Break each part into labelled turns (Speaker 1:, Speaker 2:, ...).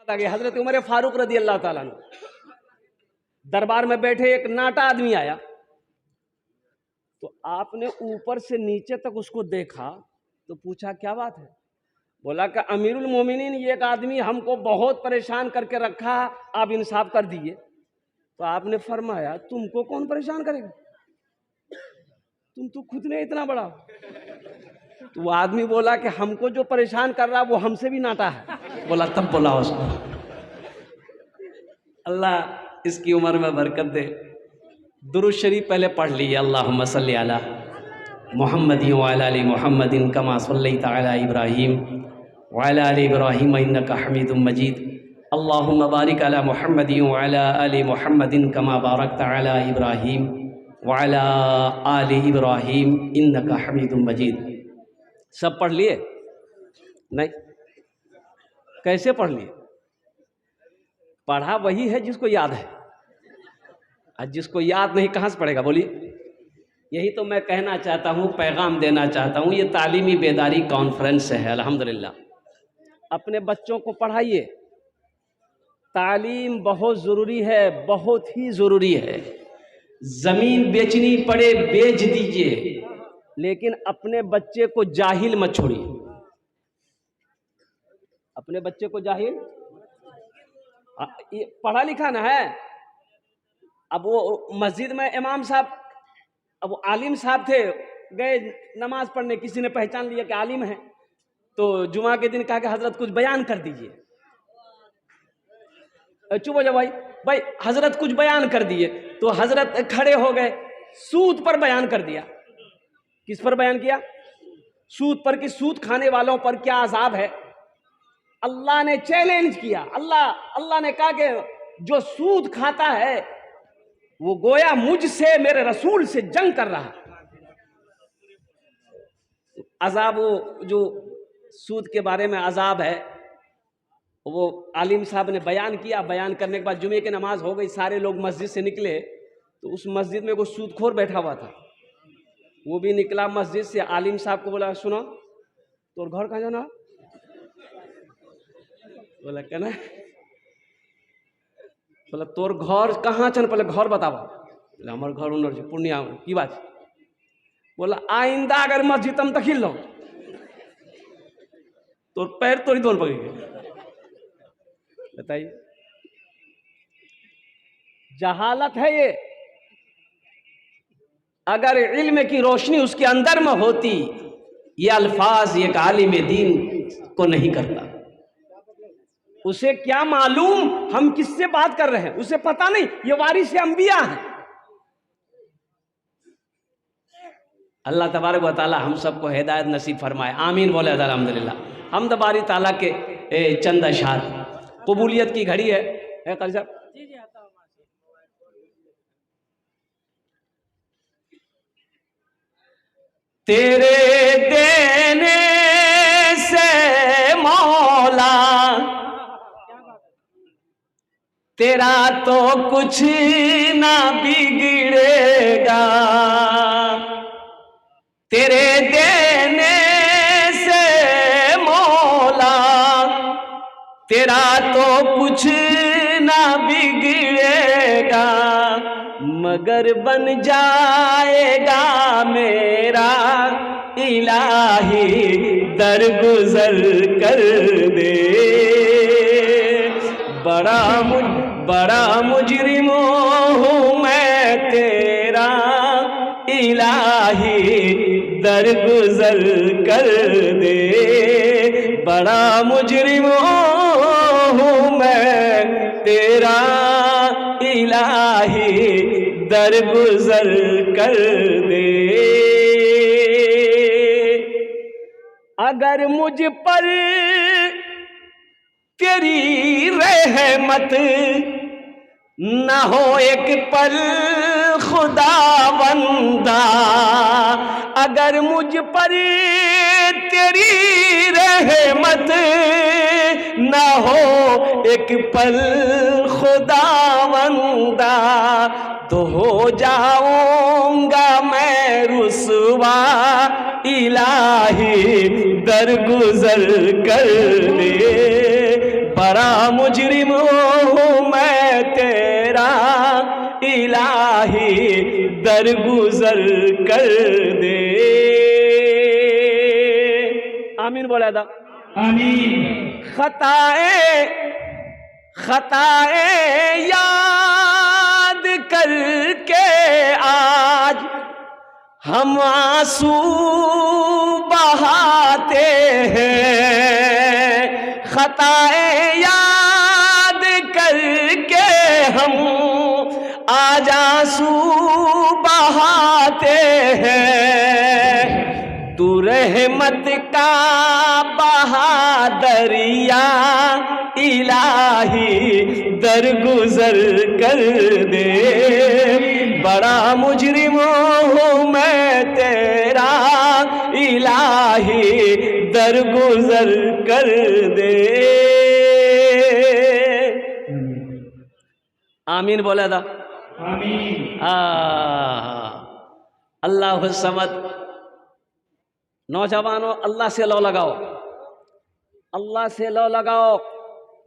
Speaker 1: आ गया हजरत उमर फारूक रदी अल्लाह ताला अन्हु दरबार में बैठे, एक नाटा आदमी आया तो आपने ऊपर से नीचे तक उसको देखा तो पूछा क्या बात है? बोला कि अमीरुल मोमिनीन, ये एक आदमी हमको बहुत परेशान करके रखा, आप इंसाफ कर दिए। तो आपने फरमाया तुमको कौन परेशान करेगा, तुम तो खुद में इतना बड़ा। तो वो आदमी बोला कि हमको जो परेशान कर रहा वो हमसे भी नाटा है। बोला तब बोला उसको, अल्लाह इसकी उम्र में बरकत दे। दुरूद शरीफ पहले पढ़ लीजिए, अल्लाहुम्मा सल्ली अला मुहम्मदिन व अला आलि मुहम्मदिन कमा सल्लैता अला इब्राहीम व अला आलि इब्राहीम इन्नका हमीदुम मजीद। अल्लाहुम्मा बारिक अला मुहम्मदिन व अला आलि मुहम्मदिन कमा बारकता अला इब्राहीम व अला आलि इब्राहीम इन्नका हमीदुम मजीद। सब पढ़ लिए? नहीं, कैसे पढ़ लिए? पढ़ा वही है जिसको याद है, और जिसको याद नहीं कहाँ से पढ़ेगा? बोलिए। यही तो मैं कहना चाहता हूँ, पैगाम देना चाहता हूँ। ये तालीमी बेदारी कॉन्फ्रेंस है, अल्हम्दुलिल्लाह। अपने बच्चों को पढ़ाइए, तालीम बहुत ज़रूरी है, बहुत ही ज़रूरी है। ज़मीन बेचनी पड़े बेच दीजिए, लेकिन अपने बच्चे को जाहिल मत छोड़िए। अपने बच्चे को जाहिल, पढ़ा लिखा ना है। अब वो मस्जिद में इमाम साहब, अब वो आलिम साहब थे, गए नमाज पढ़ने, किसी ने पहचान लिया कि आलिम है, तो जुमा के दिन कहा कि हजरत कुछ बयान कर दीजिए। चुप हो जाओ भाई, भाई हजरत कुछ बयान कर दिए। तो हजरत खड़े हो गए, सूद पर बयान कर दिया। किस पर बयान किया? सूद पर, कि सूद खाने वालों पर क्या अजाब है। अल्लाह ने चैलेंज किया, अल्लाह ने कहा कि जो सूद खाता है वो गोया मुझसे, मेरे रसूल से जंग कर रहा है। अजाब, वो जो सूद के बारे में अजाब है, वो आलिम साहब ने बयान किया। बयान करने के बाद जुमे की नमाज हो गई, सारे लोग मस्जिद से निकले तो उस मस्जिद में कोई सूदखोर बैठा हुआ था। वो भी निकला मस्जिद से, आलिम साहब को बोला सुनो तोर घर कहाँ जाना? बोला कहना, बोला तोर घर कहाँ छन, पहले घर बतावा। बोला हमार घर उन्नर छै पूर्णिया में। की बात? बोला आइंदा अगर मस्जिद हम तक लो तो पैर तोड़ी दोन पकड़ेंगे। बताइए, जहालत है ये। अगर इल्म की रोशनी उसके अंदर में होती, ये अल्फाज एक आलिम दीन को नहीं करता। उसे क्या मालूम हम किससे बात कर रहे हैं, उसे पता नहीं। ये वारिस अंबिया है। अल्लाह तबारक व तआला हम सबको हिदायत नसीब फरमाए, आमीन बोले अल्हम्दुलिल्लाह। हम दबारी ताला के चंद अशआर, कबूलियत की घड़ी है काजी साहब। तेरे देने से मौला तेरा तो कुछ ना बिगड़ेगा, तेरे देने से मौला तेरा तो कुछ ना बिगड़ेगा, मगर बन जाएगा मेरा इलाही दरगुजर कर दे। बड़ा मुजरिम हूँ मैं तेरा, इलाही दरगुजर कर दे। बड़ा मुजरिम हूँ मैं तेरा, इलाही दरगुजर कर दे। अगर मुझ पर तेरी रहमत न हो एक पल खुदावंदा, अगर मुझ पर तेरी रहमत न हो एक पल खुदावंदा, तो हो जाऊंगा मैं रुसवा, इलाही दरगुजर कर दे। बड़ा मुजरिम हूँ मैं तेरा इलाही, दरगुजर कर दे। आमीन बोला था।
Speaker 2: आमीन।
Speaker 1: खताए याद करके आज हम आंसू बहाते हैं, खताए याद करके हम आज आंसू बहाते हैं। तू रहमत का बहादरिया इलाही, दरगुजर कर दे। बड़ा मुजरिम हूँ मैं तेरा इलाही, दरगुजर कर दे। आमीन बोला था।
Speaker 2: आमीन।
Speaker 1: अल्लाह समद। नौजवानों, अल्लाह से लो लगाओ, अल्लाह से लो लगाओ,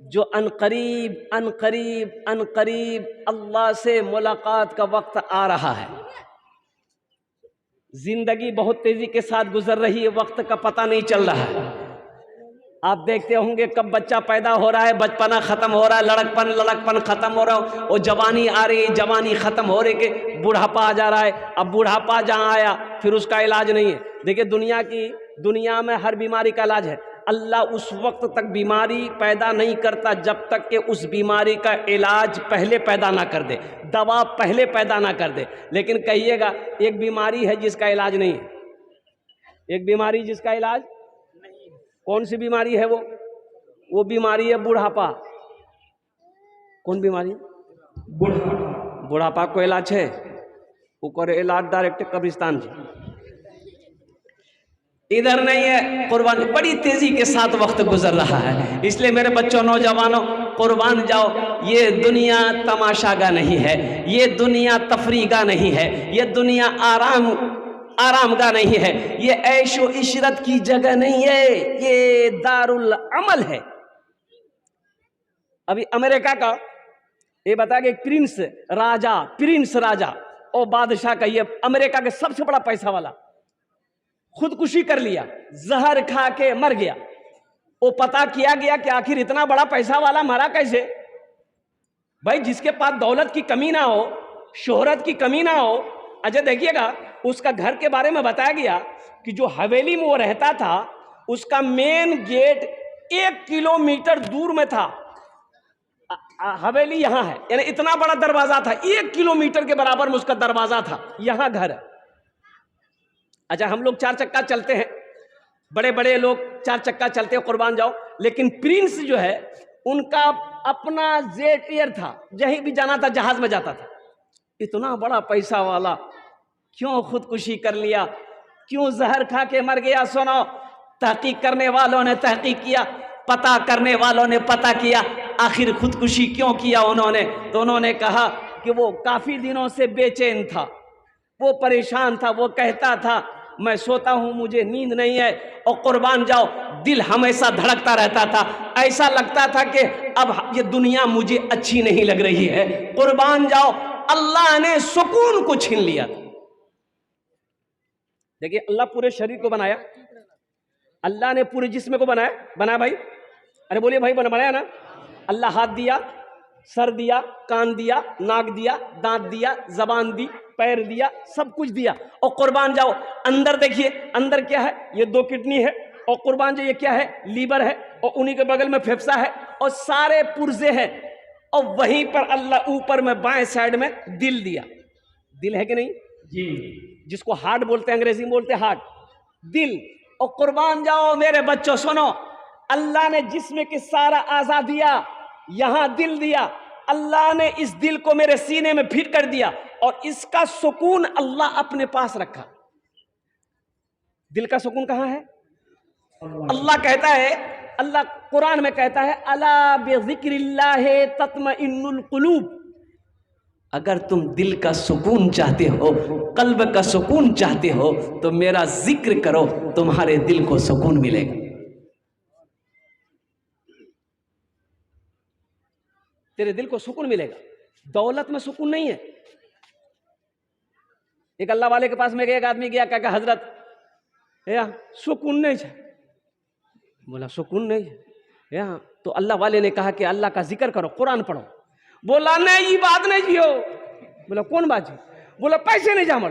Speaker 1: जो अनकरीब अनकरीब अनकरीब अल्लाह से मुलाकात का वक्त आ रहा है। जिंदगी बहुत तेजी के साथ गुजर रही है, वक्त का पता नहीं चल रहा है। आप देखते होंगे कब बच्चा पैदा हो रहा है, बचपना खत्म हो रहा है, लड़कपन खत्म हो रहा है, और जवानी आ रही है, जवानी खत्म हो रही है, बुढ़ापा आ जा रहा है। अब बुढ़ापा जहाँ आया फिर उसका इलाज नहीं है। देखिए दुनिया में हर बीमारी का इलाज है। अल्लाह उस वक्त तक बीमारी पैदा नहीं करता जब तक कि उस बीमारी का इलाज पहले पैदा ना कर दे, दवा पहले पैदा ना कर दे। लेकिन कहिएगा एक बीमारी है जिसका इलाज नहीं है, एक बीमारी जिसका इलाज नहीं। कौन सी बीमारी है वो बीमारी है बुढ़ापा। कौन बीमारी? बुढ़ापा को इलाज है, ऊपर इलाज डायरेक्ट कब्रिस्तान जी, इधर नहीं है। कुर्बान बड़ी तेजी के साथ वक्त गुजर रहा है, इसलिए मेरे बच्चों नौजवानों कुर्बान जाओ। ये दुनिया तमाशागा नहीं है, ये दुनिया तफरीगा नहीं है, ये दुनिया आरामगा नहीं है, ये ऐशो इशरत की जगह नहीं है, ये दारुल अमल है। अभी अमेरिका का ये बता कि प्रिंस राजा और बादशाह का, ये अमेरिका के सबसे बड़ा पैसा वाला खुदकुशी कर लिया, जहर खा के मर गया। वो पता किया गया कि आखिर इतना बड़ा पैसा वाला मरा कैसे। भाई जिसके पास दौलत की कमी ना हो, शोहरत की कमी ना हो। अच्छा देखिएगा उसका घर के बारे में बताया गया कि जो हवेली में वो रहता था उसका मेन गेट 1 किलोमीटर दूर में था। हवेली यहाँ है, यानी इतना बड़ा दरवाजा था, 1 किलोमीटर के बराबर में उसका दरवाजा था, यहाँ घर है। अच्छा हम लोग 4 चक्का चलते हैं, बड़े बड़े लोग 4 चक्का चलते हैं, कुर्बान जाओ। लेकिन प्रिंस जो है उनका अपना जेट एयर था, जहीं भी जाना था जहाज में जाता था। इतना बड़ा पैसा वाला क्यों खुदकुशी कर लिया, क्यों जहर खा के मर गया? सुनो, तहकीक करने वालों ने तहकीक किया, पता करने वालों ने पता किया, आखिर खुदकुशी क्यों किया उन्होंने। तो उन्होंने कहा कि वो काफी दिनों से बेचैन था, वो परेशान था, वो कहता था मैं सोता हूं मुझे नींद नहीं है, और कुर्बान जाओ दिल हमेशा धड़कता रहता था, ऐसा लगता था कि अब ये दुनिया मुझे अच्छी नहीं लग रही है। कुर्बान जाओ अल्लाह ने सुकून को छीन लिया था। देखिए अल्लाह पूरे शरीर को बनाया, अल्लाह ने पूरे जिस्म को बनाया भाई, अरे बोलिए भाई बनाया ना। अल्लाह हाथ दिया, सर दिया, कान दिया, नाक दिया, दांत दिया, जबान दी, पैर दिया, सब कुछ दिया। और कुर्बान जाओ अंदर देखिए, अंदर क्या है? ये 2 किडनी है, और कुर्बान जाओ ये क्या है? लीवर है, और उन्हीं के बगल में फेफड़ा है, और सारे पुर्जे हैं। और वहीं पर अल्लाह ऊपर में बाएं साइड में दिल दिया। दिल है कि नहीं
Speaker 2: जी,
Speaker 1: जिसको हार्ट बोलते हैं, अंग्रेजी में बोलते हैं हार्ट, दिल। और कुर्बान जाओ मेरे बच्चों सुनो, अल्लाह ने जिस्म के सारा आज़ा दिया, यहां दिल दिया, अल्लाह ने इस दिल को मेरे सीने में फिट कर दिया, और इसका सुकून अल्लाह अपने पास रखा। दिल का सुकून कहां है? अल्लाह कहता है, अल्लाह कुरान में कहता है अला बिज़िक्रिल्लाहि तत्मइन्नुल कुलूब। अगर तुम दिल का सुकून चाहते हो, कल्ब का सुकून चाहते हो, तो मेरा जिक्र करो, तुम्हारे दिल को सुकून मिलेगा। तेरे दिल को सुकून मिलेगा। दौलत में सुकून नहीं है। एक अल्लाह वाले के पास में एक आदमी गया, क्या हजरत या सुकून नहीं है। बोला सुकून नहीं है यहाँ। तो अल्लाह वाले ने कहा कि अल्लाह का जिक्र करो, कुरान पढ़ो। बोला नहीं, ये बात नहीं जियो। बोला कौन बात जी? बोला पैसे नहीं जमा,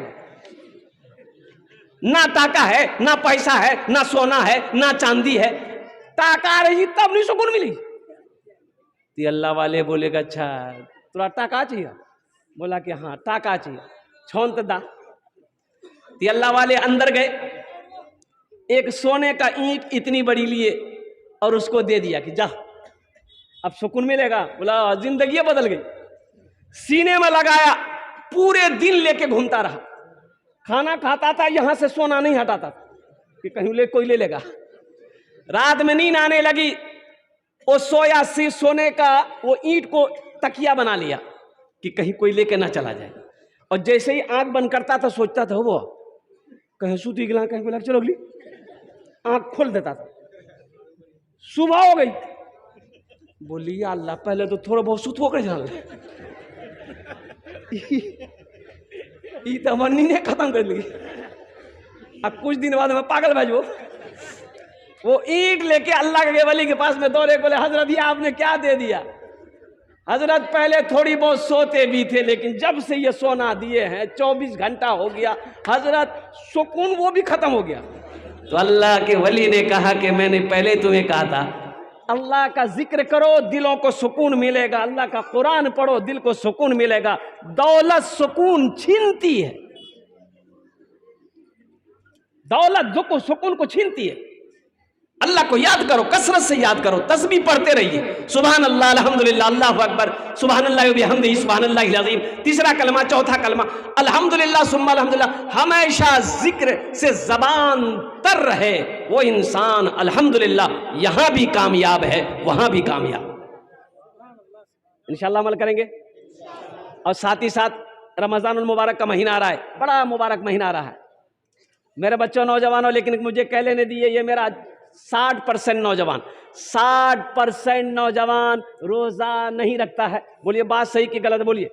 Speaker 1: ना टाका है, ना पैसा है, ना सोना है, ना चांदी है। टाका आ रही तब नहीं सुकून मिली। तो अल्लाह वाले बोलेगा अच्छा थोड़ा टाका चाहिए? बोला कि हाँ टाका चाहिए, छोंत दा। तो अल्लाह वाले अंदर गए, एक सोने का ईंट इतनी बड़ी लिए और उसको दे दिया कि जा अब सुकून मिलेगा। बोला जिंदगी बदल गई। सीने में लगाया, पूरे दिन लेके घूमता रहा। खाना खाता था, यहां से सोना नहीं हटाता था कि कहीं कोई ले लेगा। रात में नींद आने लगी, वो सोया, सी सोने का वो ईंट को तकिया बना लिया कि कहीं कोई लेके ना चला जाए। और जैसे ही आंख बंद करता था सोचता था वो कहीं सूती गिला, कहीं को लग चलो अगली, आंख खोल देता था। सुबह हो गई, बोली या अल्लाह पहले तो थोड़ा बहुत सुत होकर जान ले। तमन्नी ने खत्म कर ली। अब कुछ दिन बाद में पागल भेजो, वो ईंट लेके अल्लाह के वली के पास में दौड़े। बोले हजरत ये आपने क्या दे दिया? हजरत पहले थोड़ी बहुत सोते भी थे, लेकिन जब से ये सोना दिए हैं 24 घंटा हो गया हजरत, सुकून वो भी खत्म हो गया। तो अल्लाह के वली ने कहा कि मैंने पहले तुम्हें कहा था अल्लाह का जिक्र करो, दिलों को सुकून मिलेगा। अल्लाह का कुरान पढ़ो, दिल को सुकून मिलेगा। दौलत सुकून छीनती है, दौलत जो को सुकून को छीनती है। अल्लाह को याद करो, कसरत से याद करो, तस्बीह पढ़ते रहिए। सुभान अल्लाह, अल्हम्दुलिल्लाह, अल्लाहु अकबर, सुभान अल्लाह व बिहम्दिही, सुभान अल्लाहिल अज़ीम। तीसरा कलमा, चौथा कलमा अल्हम्दुलिल्लाह सुम्मा अल्हम्दुलिल्लाह। हमेशा जिक्र से जबान तर रहे वो इंसान अल्हम्दुलिल्लाह यहां भी कामयाब है, वहां भी कामयाब। इंशाअल्लाह अमल करेंगे। और साथ ही साथ रमजानुल मुबारक का महीना आ रहा है, बड़ा मुबारक महीना आ रहा है। मेरे बच्चों नौजवानों, लेकिन मुझे कह लेने दिए, ये मेरा 60% नौजवान, 60% नौजवान रोजा नहीं रखता है। बोलिए बात सही कि गलत? बोलिए।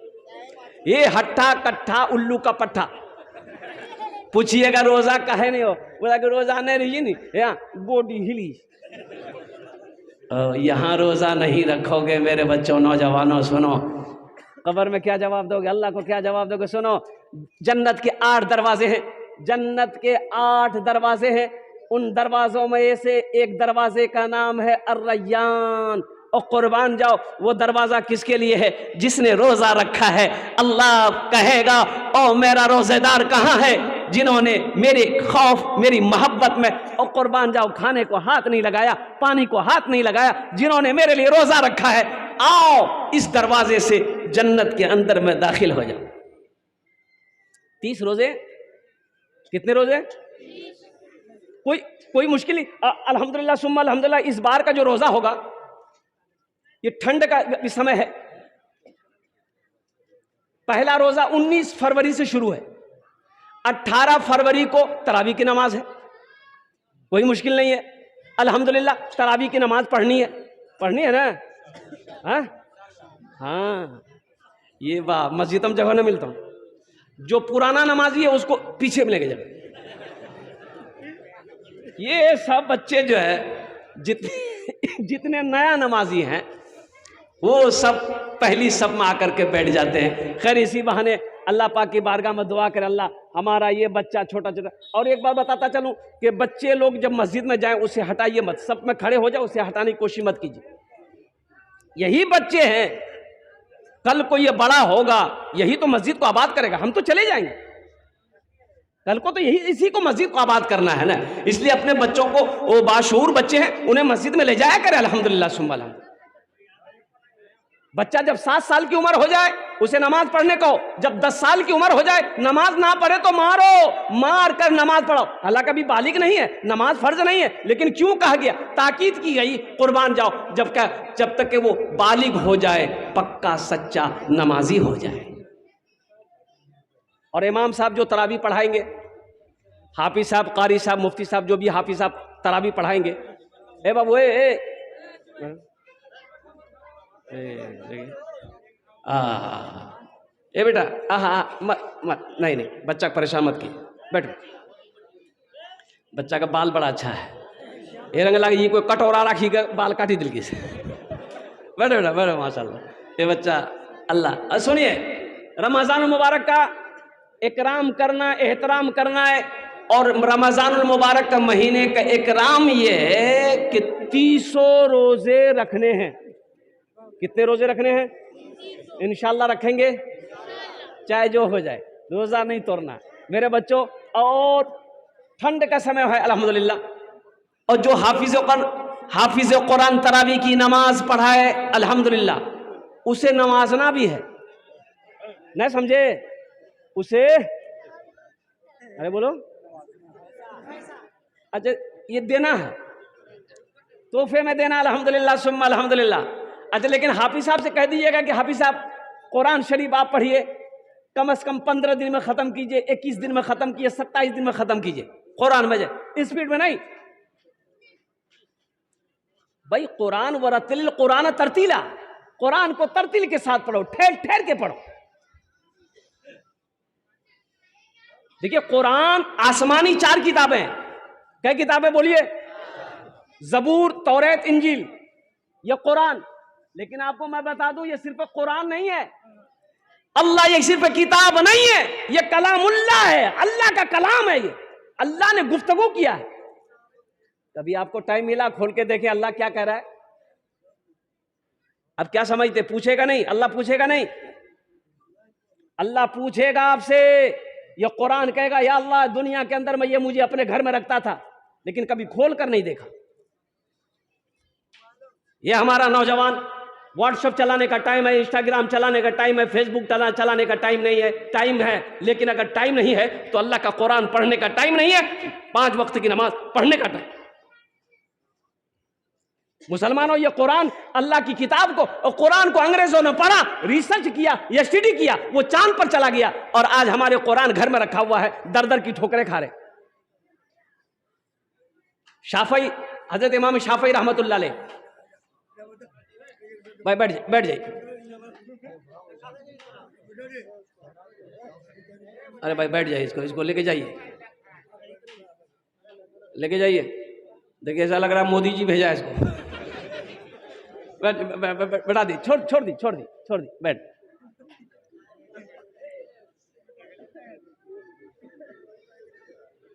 Speaker 1: ये हट्ठा कट्ठा उल्लू का पट्ठा। पूछिएगा रोजा कहे नहीं हो, बोला कि रोजा नहीं रही नहीं, यहाँ बॉडी हिली। यहाँ रोजा नहीं रखोगे मेरे बच्चों नौजवानों, सुनो कब्र में क्या जवाब दोगे? अल्लाह को क्या जवाब दोगे? सुनो, जन्नत के 8 दरवाजे हैं, जन्नत के 8 दरवाजे हैं। उन दरवाजों में से एक दरवाजे का नाम है अर्रय्यान। और कुर्बान जाओ, वो दरवाजा किसके लिए है? जिसने रोजा रखा है। अल्लाह कहेगा ओ मेरा रोजेदार कहाँ है जिन्होंने मेरे खौफ, मेरी मोहब्बत में, और कुर्बान जाओ, खाने को हाथ नहीं लगाया, पानी को हाथ नहीं लगाया, जिन्होंने मेरे लिए रोजा रखा है, आओ इस दरवाजे से जन्नत के अंदर में दाखिल हो जाओ। 30 रोजे। कितने रोजे? कोई मुश्किल नहीं। अल्हम्दुलिल्लाह सुम्मा अल्हम्दुलिल्लाह, इस बार का जो रोजा होगा ये ठंड का समय है। पहला रोजा 19 फरवरी से शुरू है, 18 फरवरी को तरावी की नमाज है। कोई मुश्किल नहीं है, अल्हम्दुलिल्लाह तरावी की नमाज पढ़नी है ना? हाँ, ये वाह, मस्जिद में जगह ना मिलता हूं। जो पुराना नमाजी है उसको पीछे में लेके जाए। ये सब बच्चे जो है जितने नया नमाजी हैं वो सब पहली सब में आकर के बैठ जाते हैं। खैर इसी बहाने अल्लाह पाक की बारगाह में दुआ करें, अल्लाह हमारा ये बच्चा छोटा छोटा। और एक बात बताता चलूं कि बच्चे लोग जब मस्जिद में जाएं उसे हटाइए मत, सब में खड़े हो जाओ, उसे हटाने की कोशिश मत कीजिए। यही बच्चे हैं, कल को ये बड़ा होगा, यही तो मस्जिद को आबाद करेगा। हम तो चले जाएंगे, कल को तो यही इसी को मस्जिद को आबाद करना है ना। इसलिए अपने बच्चों को, वो बाशऊर बच्चे हैं, उन्हें मस्जिद में ले जाया करें। अल्हम्दुलिल्लाह सुम्मा अल्हम्दुलिल्लाह। बच्चा जब 7 साल की उम्र हो जाए उसे नमाज पढ़ने को, जब 10 साल की उम्र हो जाए नमाज ना पढ़े तो मारो, मार कर नमाज पढ़ाओ। हालांकि अभी बालिग नहीं है, नमाज फर्ज नहीं है, लेकिन क्यों कहा गया, ताकीद की गई, कुर्बान जाओ जब तक कि वो बालिग हो जाए, पक्का सच्चा नमाजी हो जाए। और इमाम साहब जो तरावी पढ़ाएंगे, हाफिज साहब, कारी साहब, मुफ्ती साहब, जो भी हाफिज साहब तरावी पढ़ाएंगे, ए बाबू ए ए बेटा, मत मत, नहीं नहीं, बच्चा को परेशान मत कीजिए, बैठो। बच्चा का बाल बड़ा अच्छा है, ये रंग लगे ये कोई कटोरा राखी का बाल काटी दिल की से। बैठो बेटा, बैठो, माशाल्लाह ये बच्चा। अल्लाह सुनिए, रमज़ान मुबारक का इकराम करना, एहतराम करना है। और रमज़ान मुबारक का महीने का इकराम ये है कि 30 रोजे रखने हैं। कितने रोजे रखने हैं? इंशाल्लाह रखेंगे, चाहे जो हो जाए, रोजा नहीं तोड़ना मेरे बच्चों। और ठंड का समय है अल्हम्दुलिल्लाह, और जो हाफिज कुरान तरावी की नमाज पढ़ाए अल्हम्दुलिल्लाह, उसे नवाजना भी है, नहीं समझे? उसे, अरे बोलो, अच्छा ये देना है, तोहफे में देना, अल्हम्दुलिल्लाह सुम्मा अल्हम्दुलिल्लाह। अच्छा, लेकिन हाफिज साहब से कह दीजिएगा कि हाफिज साहब कुरान शरीफ आप पढ़िए, कम से कम 15 दिन में ख़त्म कीजिए, 21 दिन में ख़त्म कीजिए, 27 दिन में ख़त्म कीजिए कुरान में, स्पीड में नहीं भाई। कुरान वरतिल कुरान तरतीला, कुरान को तरतील के साथ पढ़ो, ठहर ठहर के पढ़ो। देखिए, कुरान आसमानी 4 किताबें, क्या किताबें बोलिए? ज़बूर, तौरात, इंजील, ये कुरान। लेकिन आपको मैं बता दूं, ये सिर्फ कुरान नहीं है, अल्लाह, ये सिर्फ किताब नहीं है, ये कलामुल्लाह है, अल्लाह का कलाम है, ये अल्लाह ने गुफ्तगू किया है। कभी आपको टाइम मिला, खोल के देखें अल्लाह क्या कह रहा है। अब क्या समझते, पूछेगा नहीं? अल्लाह पूछेगा नहीं, अल्लाह पूछेगा आपसे। ये कुरान कहेगा, या अल्लाह, दुनिया के अंदर मैं ये मुझे अपने घर में रखता था, लेकिन कभी खोल कर नहीं देखा। ये हमारा नौजवान व्हाट्सएप चलाने का टाइम है, इंस्टाग्राम चलाने का टाइम है, फेसबुक चलाने का टाइम नहीं है। टाइम है, लेकिन अगर टाइम नहीं है तो अल्लाह का कुरान पढ़ने का टाइम नहीं है, 5 वक्त की नमाज पढ़ने का टाइम। मुसलमानों, ये कुरान अल्लाह की किताब को, और कुरान को अंग्रेजों ने पढ़ा, रिसर्च किया, स्टडी किया, वो चांद पर चला गया, और आज हमारे कुरान घर में रखा हुआ है, दर दर की ठोकरें खा रहे। शाफई, हजरत इमाम शाफई रहमतुल्लाह अलैह, भाई बैठ जाइए। अरे भाई बैठ जाइए, इसको लेके जाइए, लेके जाइए। देखिए, ऐसा लग रहा है मोदी जी भेजा है इसको। बैठा दी, छोड़ दी, बैठ।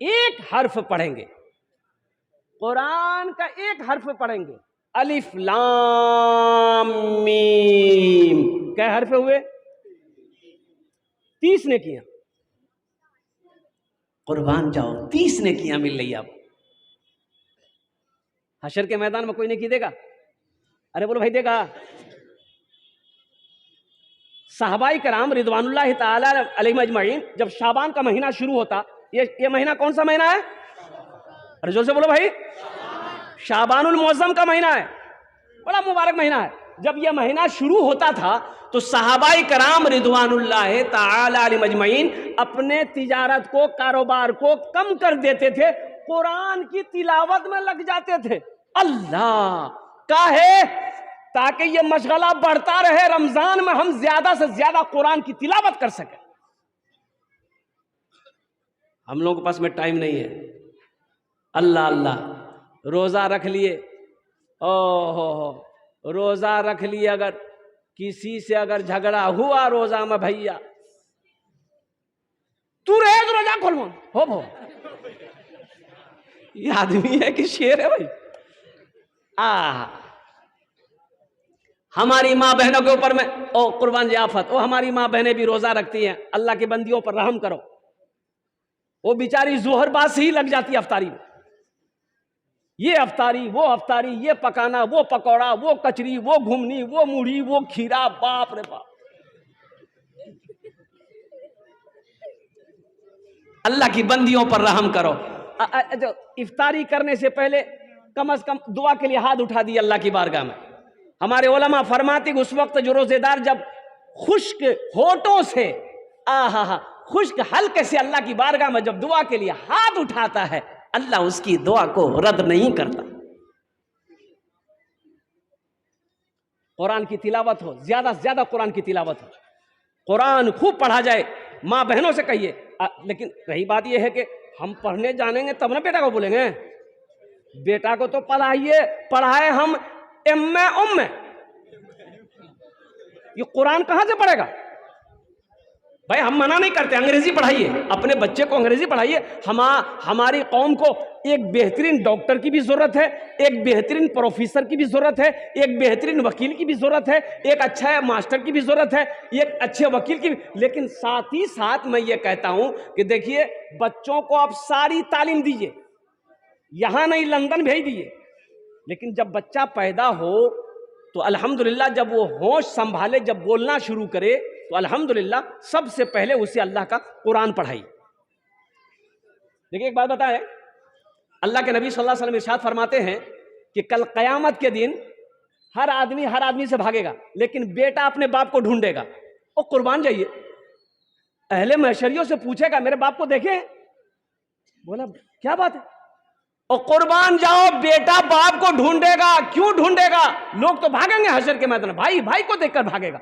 Speaker 1: एक हर्फ पढ़ेंगे, कुरान का एक हर्फ पढ़ेंगे, अलिफ लाम मीम। क्या हर्फ हुए? 30 ने किया। कुर्बान जाओ, 30 ने किया मिल रही। अब हशर के मैदान में कोई नहीं की देगा? अरे बोलो भाई, देगा? सहाबाई कराम रिदवानुल्लाह ताला अलैहिम अजमईन, जब शाबान का महीना शुरू होता, ये महीना कौन सा महीना है? अरे जोर से बोलो भाई, शाबानुल मुअज्जम का महीना है, बड़ा मुबारक महीना है। जब यह महीना शुरू होता था तो सहाबाई कराम रिदवानुल्लाह ताला अलैहिम अजमईन अपने तिजारत को, कारोबार को कम कर देते थे, कुरान की तिलावत में लग जाते थे। अल्लाह का है, ताकि ये मशगला बढ़ता रहे, रमजान में हम ज्यादा से ज्यादा कुरान की तिलावत कर सके। हम लोगों के पास में टाइम नहीं है। अल्लाह अल्लाह, रोजा रख लिए, ओहो, रोजा रख लिए, अगर किसी से अगर झगड़ा हुआ रोजा में, भैया तू रहे तो रोजा खोल हो। ये आदमी है कि शेर है भाई? हमारी माँ बहनों के ऊपर में, ओ कुर्बान जी आफत, ओ हमारी माँ बहनें भी रोजा रखती हैं, अल्लाह की बंदियों पर रहम करो। वो बेचारी जोहर बाद से ही लग जाती है अफ्तारी में, ये अफ्तारी, वो अफ्तारी, ये पकाना, वो पकौड़ा, वो कचरी, वो घुमनी, वो मूढ़ी, वो खीरा, बाप रे बाप। अल्लाह की बंदियों पर रहम करो। जो इफ्तारी करने से पहले कम से कम दुआ के लिए हाथ उठा दिए अल्लाह की बारगाह में। हमारे उलमा फरमाते उस वक्त जो रोजेदार जब खुश्क होठों से, खुश्क हल्के से अल्लाह की बारगाह में जब दुआ के लिए हाथ उठाता है, अल्लाह उसकी दुआ को रद्द नहीं करता। कुरान की तिलावत हो, ज्यादा से ज्यादा कुरान की तिलावत हो, कुरान खूब पढ़ा जाए। माँ बहनों से कहिए। लेकिन रही बात यह है कि हम पढ़ने जानेंगे तब ना बेटा को बोलेंगे। बेटा को तो पढ़ाइए, पढ़ाए हम एम्मे उम्मे, ये कुरान कहां से पढ़ेगा भाई? हम मना नहीं करते, अंग्रेजी पढ़ाइए, अपने बच्चे को अंग्रेजी पढ़ाइए। हमारी कौम को एक बेहतरीन डॉक्टर की भी जरूरत है, एक बेहतरीन प्रोफेसर की भी जरूरत है, एक बेहतरीन वकील की भी जरूरत है, एक अच्छा मास्टर की भी जरूरत है, एक अच्छे वकील की भी। लेकिन साथ ही साथ मैं ये कहता हूं कि देखिए, बच्चों को आप सारी तालीम दीजिए, यहां नहीं लंदन भेज दीजिए, लेकिन जब बच्चा पैदा हो तो अल्हम्दुलिल्लाह जब वो होश संभाले, जब बोलना शुरू करे तो अल्हम्दुलिल्लाह सबसे पहले उसे अल्लाह का कुरान पढ़ाई। देखिए एक बात बताएं, अल्लाह के नबी सल्लल्लाहु अलैहि वसल्लम इरशाद फरमाते हैं कि कल क़यामत के दिन हर आदमी से भागेगा, लेकिन बेटा अपने बाप को ढूंढेगा और कुर्बान जाइए। अहले महशरियों से पूछेगा मेरे बाप को देखे? बोला क्या बात है? और कुर्बान जाओ, बेटा बाप को ढूंढेगा। क्यों ढूंढेगा? लोग तो भागेंगे हशर के मैदान, भाई भाई को देखकर भागेगा,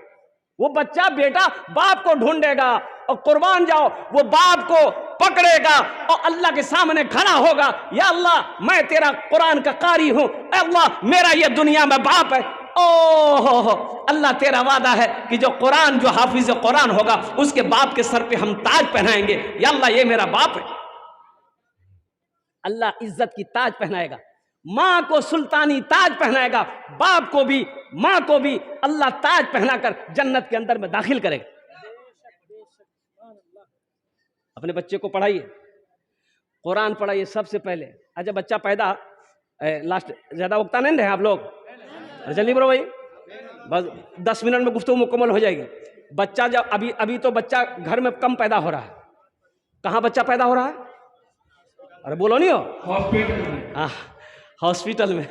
Speaker 1: वो बच्चा बेटा बाप को ढूंढेगा। और कुर्बान जाओ, वो बाप को पकड़ेगा और अल्लाह के सामने खड़ा होगा, या अल्लाह मैं तेरा कुरान का कारी हूं, अल्लाह मेरा ये दुनिया में बाप है। ओह अल्लाह तेरा वादा है कि जो कुरान, जो हाफिज कुरान होगा उसके बाप के सर पे हम ताज पहनाएंगे, या अल्लाह ये मेरा बाप है। अल्लाह इज्जत की ताज पहनाएगा, मां को सुल्तानी ताज पहनाएगा, बाप को भी मां को भी अल्लाह ताज पहनाकर जन्नत के अंदर में दाखिल करेगा। अपने बच्चे को पढ़ाइए, कुरान पढ़ाइए सबसे पहले। अच्छा बच्चा पैदा, लास्ट ज्यादा वक्ता नहीं रहे आप लोग, जल्दी बोलो भाई, बस 10 मिनट में गुफ्तगू मुकम्मल हो जाएगी। बच्चा जब अभी तो बच्चा घर में कम पैदा हो रहा है। कहाँ बच्चा पैदा हो रहा है? अरे बोलो नहीं हो,
Speaker 2: हॉस्पिटल।
Speaker 1: हॉस्पिटल में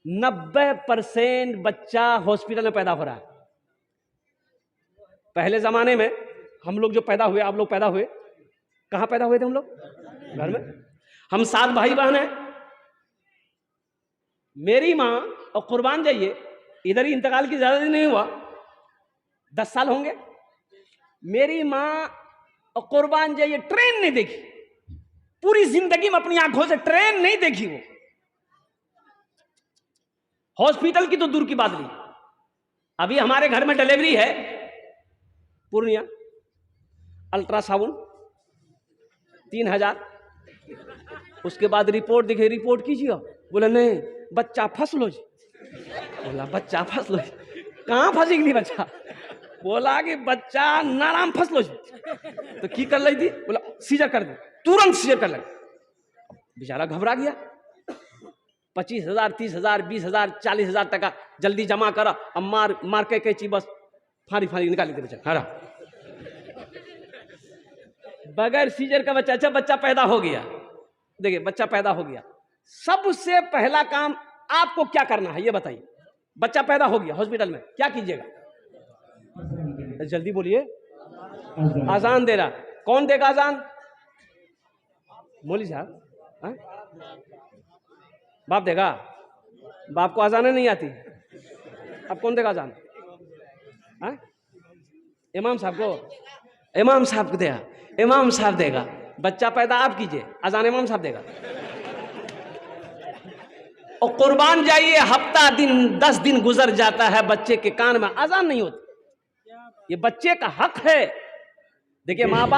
Speaker 1: 90% बच्चा हॉस्पिटल में पैदा हो रहा है। पहले जमाने में हम लोग जो पैदा हुए, आप लोग पैदा हुए, कहाँ पैदा हुए थे हम लोग? घर में। हम 7 भाई बहन हैं। मेरी माँ, और कुर्बान जाइए, इधर ही इंतकाल की ज्यादा दिन नहीं हुआ, 10 साल होंगे। मेरी माँ और कुर्बान जाइए ट्रेन नहीं देखी, पूरी जिंदगी में अपनी आंखों से ट्रेन नहीं देखी। वो हॉस्पिटल की तो दूर की बात नहीं। अभी हमारे घर में डिलीवरी है पूर्णिया, अल्ट्रासाउंड 3000, उसके बाद रिपोर्ट दिखे, रिपोर्ट कीजिए, बोला नहीं बच्चा फंसलो जी। बोला बच्चा फंसलो जी, कहाँ फंसेगी बच्चा? बोला कि बच्चा नाराम फंसलो जी। तो की कर ली थी? बोला सीजर कर दे, तुरंत सीजर कर लगे। बेचारा घबरा गया। 25,000 30,000 20,000 40,000 टका जल्दी जमा करा, अब मार के कैची बस फाड़ी निकाली थी बेचारा। हरा बगैर सीजर का बच्चा। अच्छा बच्चा पैदा हो गया, देखिए बच्चा पैदा हो गया, सबसे पहला काम आपको क्या करना है ये बताइए। बच्चा पैदा हो गया हॉस्पिटल में, क्या कीजिएगा? जल्दी बोलिए। अजान दे रहा, कौन देगा अजान? मौलवी साहब? बाप देगा? बाप को अजान नहीं आती, अब कौन देगा अजान? इमाम साहब को? इमाम साहब को देगा, इमाम साहब देगा। बच्चा पैदा आप कीजिए, अजान इमाम साहब देगा। और कुर्बान जाइए, हफ्ता दिन 10 दिन गुजर जाता है, बच्चे के कान में अजान नहीं होती। ये बच्चे का हक है। देखिए माँ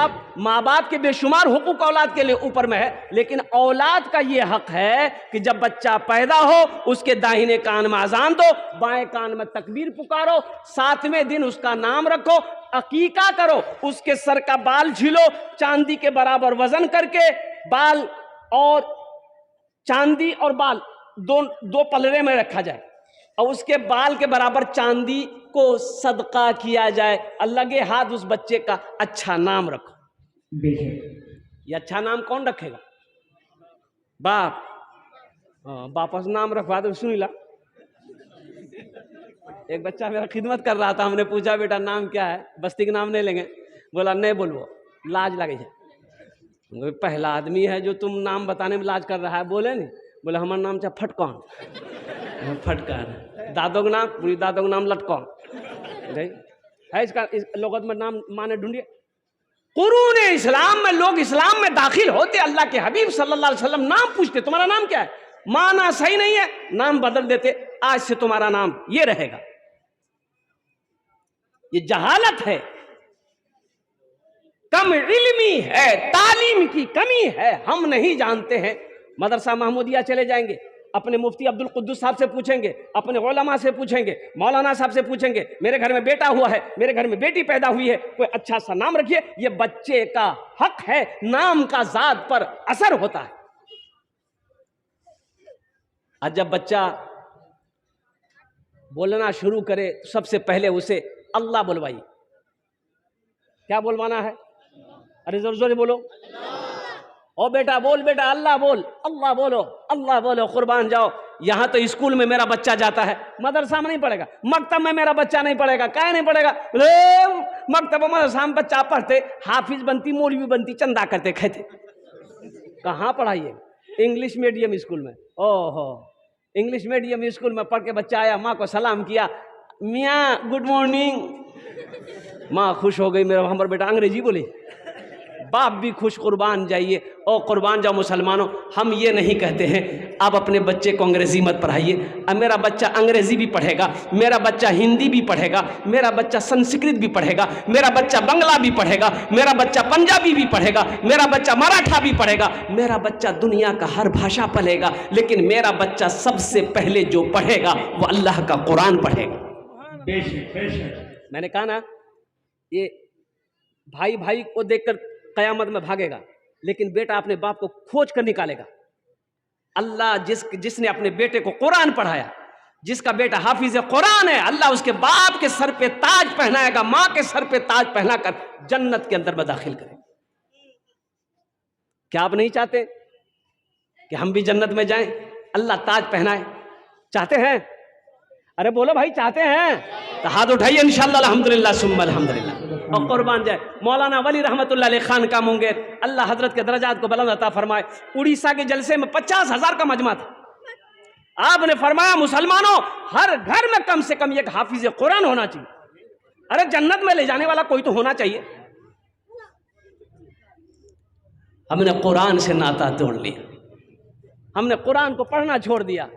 Speaker 1: बाप के बेशुमार हुकूक औलाद के लिए ऊपर में है, लेकिन औलाद का ये हक है कि जब बच्चा पैदा हो उसके दाहिने कान में अजान दो, बाएं कान में तकबीर पुकारो, 7वें दिन उसका नाम रखो, अकीका करो, उसके सर का बाल छीलो, चांदी के बराबर वजन करके बाल और चांदी और बाल दो पलड़े में रखा जाए और उसके बाल के बराबर चांदी को सदका किया जाए। अलग हाथ उस बच्चे का अच्छा नाम रखो। ये अच्छा नाम कौन रखेगा? बाप। वापस नाम रखवा दो। सुनीला, एक बच्चा मेरा खिदमत कर रहा था, हमने पूछा बेटा नाम क्या है? बस्ती का नाम नहीं लेंगे। बोला नहीं बोलबो, लाज लगे है। पहला आदमी है जो तुम नाम बताने में लाज कर रहा है। बोले नहीं? बोले हमारा नाम चाहे फटकौन। फटकार दादों का नाम, पूरी दादों का नाम लटको है। इसका इस लोगत में नाम माने ढूंढिए। कुरून इस्लाम में लोग इस्लाम में दाखिल होते, अल्लाह के हबीब सल्लल्लाहु अलैहि वसल्लम नाम पूछते, तुम्हारा नाम क्या है? माना सही नहीं है, नाम बदल देते, आज से तुम्हारा नाम ये रहेगा। ये जहालत है, कम इल्मी है, तालीम की कमी है, हम नहीं जानते हैं। मदरसा महमूदिया चले जाएंगे, अपने मुफ्ती अब्दुल कुद्दूस साहब से पूछेंगे, अपने उलमा से पूछेंगे, मौलाना साहब से पूछेंगे, मेरे घर में बेटा हुआ है, मेरे घर में बेटी पैदा हुई है, कोई अच्छा सा नाम रखिए। ये बच्चे का हक है, नाम का जात पर असर होता है। आज जब बच्चा बोलना शुरू करे तो सबसे पहले उसे अल्लाह बुलवाइए। क्या बुलवाना है? अरे जोर जोर बोलो, ओ बेटा बोल, बेटा अल्लाह बोल, अल्लाह बोलो, अल्लाह बोलो, कुर्बान जाओ। यहां तो स्कूल में मेरा बच्चा जाता है, मदरसा में नहीं पढ़ेगा, मकतब में मेरा बच्चा नहीं पढ़ेगा। क्या नहीं पढ़ेगा? मकतब मदरसा में बच्चा पढ़ते, हाफिज बनती, मौलवी बनती, चंदा करते खाते। कहाँ पढ़ाइए? इंग्लिश मीडियम स्कूल में। ओहो, इंग्लिश मीडियम स्कूल में पढ़ के बच्चा आया, माँ को सलाम किया, मियाँ गुड मॉर्निंग। माँ खुश हो गई, मेरा हमारा बेटा अंग्रेजी बोले। बाप भी खुश, कुर्बान जाइए। और कुर्बान जाओ मुसलमानों, हम ये नहीं कहते हैं आप अपने बच्चे को अंग्रेजी मत पढ़ाइए। अब मेरा बच्चा अंग्रेजी भी पढ़ेगा, मेरा बच्चा हिंदी भी पढ़ेगा, मेरा बच्चा संस्कृत भी पढ़ेगा, मेरा बच्चा बंगला भी पढ़ेगा, मेरा बच्चा पंजाबी भी पढ़ेगा, मेरा बच्चा मराठा भी पढ़ेगा, मेरा बच्चा दुनिया का हर भाषा पढ़ेगा। लेकिन मेरा बच्चा सबसे पहले जो पढ़ेगा वो अल्लाह का कुरान पढ़ेगा।
Speaker 2: बेशक बेशक।
Speaker 1: मैंने कहा ना, ये भाई भाई को देखकर कयामत में भागेगा, लेकिन बेटा अपने बाप को खोज कर निकालेगा। अल्लाह जिसने अपने बेटे को कुरान पढ़ाया, जिसका बेटा हाफिज कुरान है, अल्लाह उसके बाप के सर पे ताज पहनाएगा, मां के सर पे ताज पहनाकर जन्नत के अंदर में दाखिल करेगा। क्या आप नहीं चाहते कि हम भी जन्नत में जाएं, अल्लाह ताज पहनाए? चाहते हैं? अरे बोलो भाई, चाहते हैं तो हाथ उठाइए। इंशाअल्लाह अल्हम्दुलिल्लाह सुम्मा अल्हम्दुलिल्लाह। और कुर्बान जाए मौलाना वली रहमतुल्लाह अलैह खान का मुंगेर, अल्लाह हजरत के दर्जात को बुलंद अता फरमाए। उड़ीसा के जलसे में 50,000 का मजमा था। आपने फरमाया मुसलमानों, हर घर में कम से कम एक हाफिज कुरान होना चाहिए। अरे जन्नत में ले जाने वाला कोई तो होना चाहिए। हमने कुरान से नाता तोड़ लिया, हमने कुरान को पढ़ना छोड़ दिया,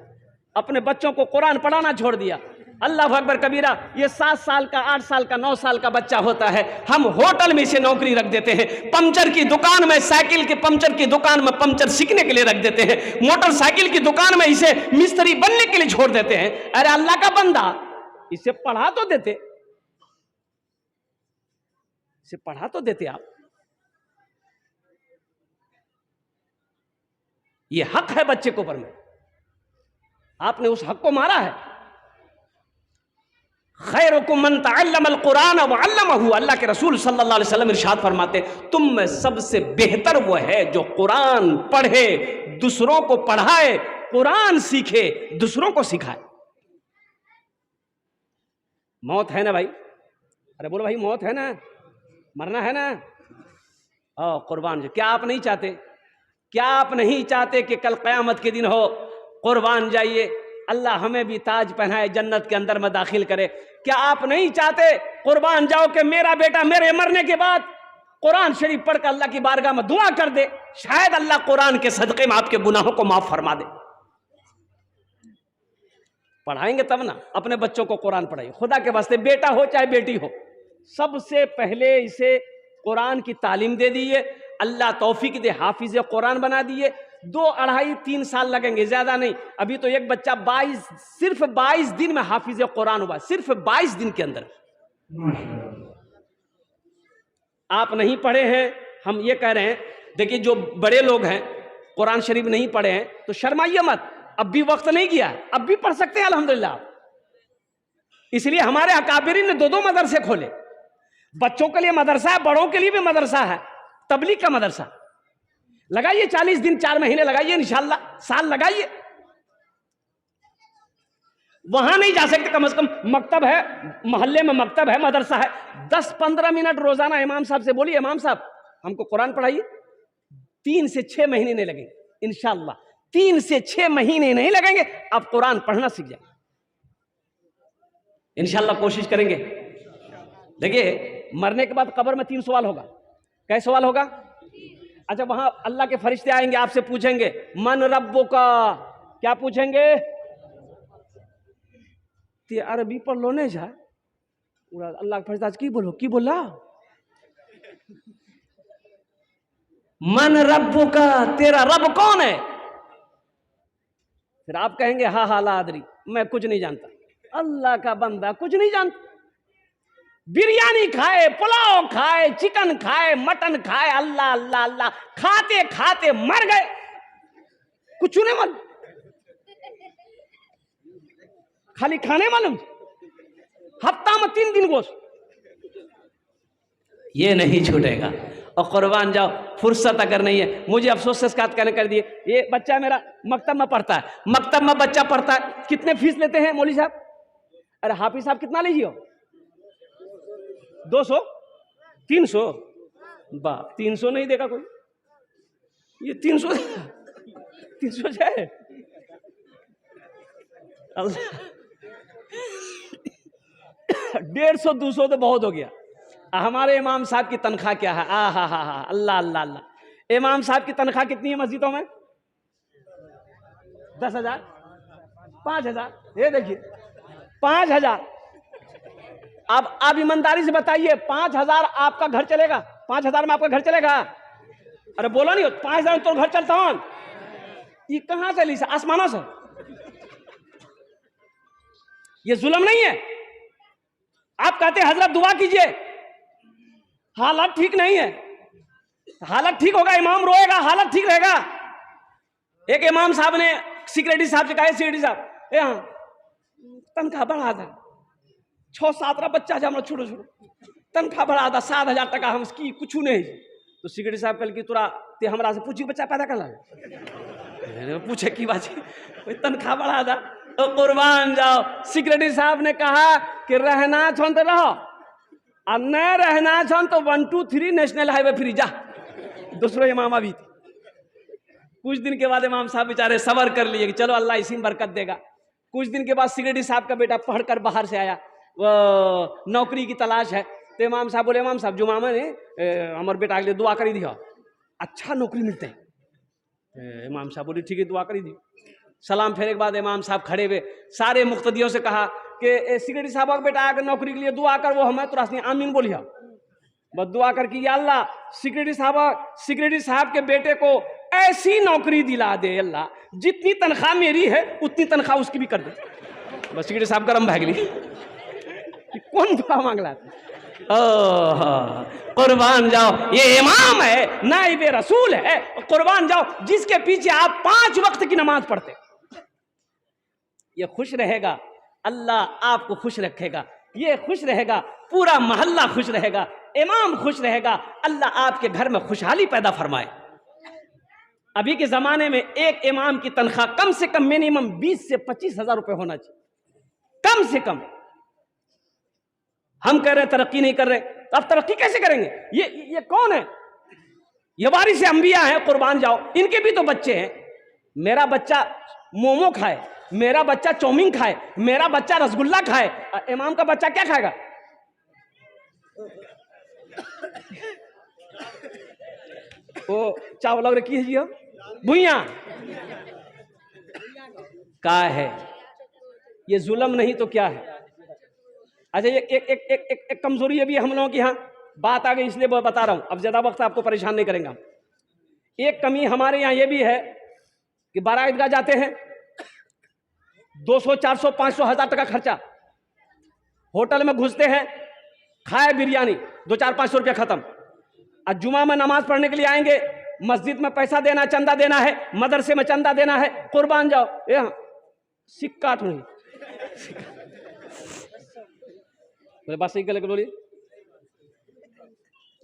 Speaker 1: अपने बच्चों को कुरान पढ़ाना छोड़ दिया। अल्लाह अकबर कबीरा। ये 7 साल का, 8 साल का, 9 साल का बच्चा होता है, हम होटल में इसे नौकरी रख देते हैं, पंचर की दुकान में, साइकिल के पंचर की दुकान में पंचर सीखने के लिए रख देते हैं, मोटरसाइकिल की दुकान में इसे मिस्त्री बनने के लिए छोड़ देते हैं। अरे अल्लाह का बंदा, इसे पढ़ा तो देते, इसे पढ़ा तो देते आप। ये हक है बच्चे को ऊपर में, आपने उस हक को मारा है। खैरुकुम मन तअल्लमल कुरान व अल्लमहु, अल्लाह के रसूल सल्लल्लाहु अलैहि वसल्लम इरशाद फरमाते, तुम में सबसे बेहतर वो है जो कुरान पढ़े, दूसरों को पढ़ाए, कुरान सीखे, दूसरों को सिखाए। मौत है ना भाई? अरे बोलो भाई, मौत है ना, मरना है ना। कुर्बान जी, क्या आप नहीं चाहते? क्या आप नहीं चाहते कि कल क़यामत के दिन हो, कुर्बान जाइए, अल्लाह हमें भी ताज पहनाए, जन्नत के अंदर में दाखिल करे? क्या आप नहीं चाहते कुर्बान जाओ कि मेरा बेटा मेरे मरने के बाद कुरान शरीफ पढ़कर अल्लाह की बारगाह में दुआ कर दे, शायद अल्लाह कुरान के सदक़े में आपके गुनाहों को माफ फरमा दे। पढ़ाएंगे तब ना, अपने बच्चों को कुरान पढ़ाइए, खुदा के वास्ते, बेटा हो चाहे बेटी हो, सबसे पहले इसे कुरान की तालीम दे दीजिए। अल्लाह तौफीक दे, हाफिज कुरान बना दिए। 2, 2.5, 3 साल लगेंगे, ज्यादा नहीं। अभी तो एक बच्चा सिर्फ 22 दिन में हाफिज कुरान हुआ, सिर्फ 22 दिन के अंदर। आप नहीं पढ़े हैं, हम ये कह रहे हैं। देखिए, जो बड़े लोग हैं कुरान शरीफ नहीं पढ़े हैं तो शर्माइए मत, अब भी वक्त नहीं गया, अब भी पढ़ सकते हैं अल्हम्दुलिल्लाह। इसलिए हमारे अकाबिरीन ने 2 मदरसे खोले, बच्चों के लिए मदरसा है, बड़ों के लिए भी मदरसा है, तबलीग का मदरसा। लगाइए 40 दिन, 4 महीने लगाइए, इंशाल्लाह साल लगाइए। वहां नहीं जा सकते, कम से कम मकतब है, मोहल्ले में मकतब है, मदरसा है, 10-15 मिनट रोजाना इमाम साहब से बोलिए, इमाम साहब हमको कुरान पढ़ाइए। 3 से 6 महीने नहीं लगेंगे इंशाल्लाह, 3 से 6 महीने नहीं लगेंगे, आप कुरान पढ़ना सीख जाए। इंशाल्लाह कोशिश करेंगे। देखिए, मरने के बाद कब्र में 3 सवाल होगा। कैसे सवाल होगा? अच्छा, वहां अल्लाह के फरिश्ते आएंगे, आपसे पूछेंगे मन रब्बुका, क्या पूछेंगे? ते अरबी पर लोने जा अल्लाह के फरिश्ता की बोला मन रब्बुका, तेरा रब कौन है? फिर आप कहेंगे हा हा ला अदरी, मैं कुछ नहीं जानता। अल्लाह का बंदा कुछ नहीं जानता। बिरयानी खाए, पुलाव खाए, चिकन खाए, मटन खाए, अल्लाह अल्लाह अल्लाह खाते खाते मर गए, कुछ नहीं मालूम, खाली खाने मालूम। हफ्ता में 3 दिन गोश्त, ये नहीं छूटेगा। और कुर्बान जाओ, फुर्सत अगर नहीं है, मुझे अफसोस से इसका कहने कर दिए, ये बच्चा मेरा मकतब में पढ़ता है, मकतब में बच्चा पढ़ता है, कितने फीस लेते हैं मौलवी साहब? अरे हाफिज साहब कितना लीजिए? 200 300? बाप, 300 नहीं देगा कोई, ये 300 है। 150 200 तो बहुत हो गया। हमारे इमाम साहब की तनख्वाह क्या है? आ हा हा हा, अल्लाह अल्लाह अल्लाह। इमाम साहब की तनख्वाह कितनी है मस्जिदों में? 10,000 5,000, ये देखिए 5,000। अब आप ईमानदारी से बताइए, 5,000 आपका घर चलेगा? 5,000 में आपका घर चलेगा? अरे बोला नहीं, 5,000 तो घर चलता हूं। ये कहां से ली? आसमानों से। ये जुल्म नहीं है? आप कहते हैं हजरत दुआ कीजिए, हालत ठीक नहीं है। हालत ठीक होगा, इमाम रोएगा, हालत ठीक रहेगा। एक इमाम साहब ने सिक्योरिटी साहब से कहा, सिक्योरिटी साहब यहाँ तनख्वाह बढ़ा था, 6-7 बच्चा जब छोड़ो छोड़ो, तनख्वाह बढ़ा था 7,000 टका, हम इसकी कुछ नहीं। तो सिक्योरिटी साहब कल की तुरा ते हमरा से पूछी बच्चा पैदा कर ला, पूछे की बात, तनख्वाह बढ़ा था। तो कुर्बान जाओ, सिक्योरिटी साहब ने कहा कि रहना छो तो रहो, और न रहना छो तो 1 2 3 नेशनल हाईवे फ्री जा। दूसरो इमाम अभी कुछ दिन के बाद इमाम साहब बेचारे सबर कर लिए कि चलो अल्लाह इसी में बरकत देगा। कुछ दिन के बाद सिक्योरिटी साहब का बेटा पढ़कर बाहर से आया, वो नौकरी की तलाश है। तो इमाम साहब बोले, इमाम साहब जुमा में हमारे बेटा के लिए दुआ करी दिया, अच्छा नौकरी मिलते हैं। इमाम साहब बोले ठीक है, दुआ करी दी। सलाम फेरे के बाद इमाम साहब खड़े हुए, सारे मुक्तदियों से कहा कि सिक्योरिटी साहब का बेटा आकर नौकरी के लिए दुआ कर, वो हमें तुरंत आमीन बोलिया। बस दुआ कर कि या अल्लाह सिक्योरिटी साहब के बेटे को ऐसी नौकरी दिला दे अल्लाह, जितनी तनख्वाह मेरी है उतनी तनख्वाह उसकी भी कर दे। बस सिक्योरिटी साहब गरम भाग ली, कौन दुआ मांगला? कुर्बान जाओ, ये इमाम है, नाइब रसूल है। कुर्बान जाओ, जिसके पीछे आप 5 वक्त की नमाज पढ़ते, ये खुश रहेगा, अल्लाह आपको खुश रखेगा, ये खुश रहेगा, पूरा मोहल्ला खुश रहेगा, इमाम खुश रहेगा, अल्लाह आपके घर में खुशहाली पैदा फरमाए। अभी के जमाने में एक इमाम की तनख्वाह कम से कम मिनिमम 20 से 25,000 रुपए होना चाहिए, कम से कम। हम कह रहे तरक्की नहीं कर रहे, तो आप तरक्की कैसे करेंगे? ये कौन है? ये वारिस अंबिया है। कुर्बान जाओ, इनके भी तो बच्चे हैं। मेरा बच्चा मोमो खाए, मेरा बच्चा चाउमीन खाए, मेरा बच्चा रसगुल्ला खाए, इमाम का बच्चा क्या खाएगा? वो चावल वगैरह की है जी, भुइया का है। ये जुल्म नहीं तो क्या है? अच्छा, ये एक कमजोरी ये भी है हम लोगों की। यहाँ बात आ गई इसलिए बता रहा हूं, अब ज्यादा वक्त आपको परेशान नहीं करेंगे। एक कमी हमारे यहाँ ये भी है कि बारात ईदगाह जाते हैं, 200 400 500 1000 टका खर्चा, होटल में घुसते हैं, खाए बिरयानी, 200-400-500 रुपया खत्म। आज जुमा में नमाज पढ़ने के लिए आएंगे, मस्जिद में पैसा देना, चंदा देना है, मदरसे में चंदा देना है। कुर्बान जाओ, यहाँ सिक्का थोड़ी, बोले बात सही गलत बोलिए,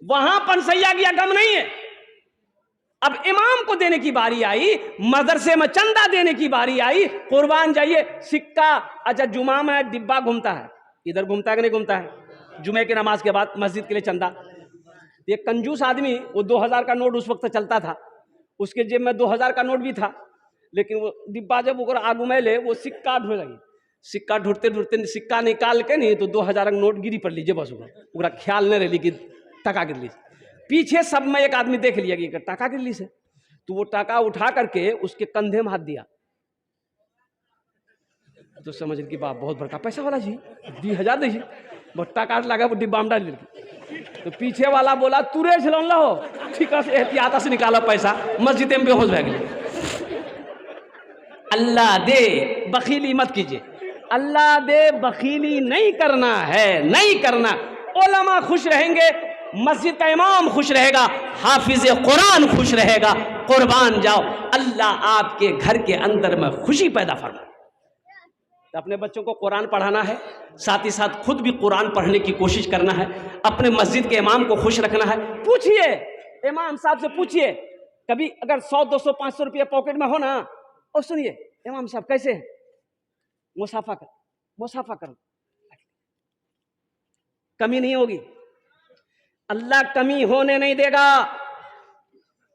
Speaker 1: वहां पंसैया गया गम नहीं है। अब इमाम को देने की बारी आई, मदरसे में चंदा देने की बारी आई। कुर्बान जाइए, सिक्का। अच्छा, जुमा में डिब्बा घूमता है, इधर घूमता है कि नहीं घूमता है? जुमे की नमाज के बाद मस्जिद के लिए चंदा। ये कंजूस आदमी, वो 2000 का नोट उस वक्त चलता था, उसके जेब में 2000 का नोट भी था, लेकिन वो डिब्बा जब वो आगू में ले, वो सिक्का ढो लगी, सिक्का ढूंढते ढूंढते सिक्का निकाल के नहीं तो 2000 का नोट गिरी पड़ लीजिए बस ओकरा ख्याल नहीं रही कि टका गिरली। पीछे सब में एक आदमी देख लिया कि टका गिरली से, तो वो टका उठा करके उसके कंधे में हाथ दिया, तो समझ कि बाप बहुत बड़का पैसा वाला जी 20,000 दीजिए, वो टका लगा वो डिब्बा में डाल दी। तो पीछे वाला बोला तुरे छलन लो, ठीक है एहतियात से निकाला पैसा, मस्जिद में बेहोश रह गए। अल्लाह दे बखीली मत कीजिए, अल्लाह दे बखीली नहीं करना है, नहीं करना। उलमा खुश रहेंगे, मस्जिद का इमाम खुश रहेगा, हाफिज कुरान खुश रहेगा, कुर्बान जाओ, अल्लाह आपके घर के अंदर में खुशी पैदा फरमाए। तो अपने बच्चों को कुरान पढ़ाना है, साथ ही साथ खुद भी कुरान पढ़ने की कोशिश करना है, अपने मस्जिद के इमाम को खुश रखना है। पूछिए इमाम साहब से, पूछिए कभी अगर 100, 200, 500 रुपये पॉकेट में हो ना, और सुनिए इमाम साहब कैसे हैं, मुसाफा कर, मुसाफा करो, कमी नहीं होगी। अल्लाह कमी होने नहीं देगा,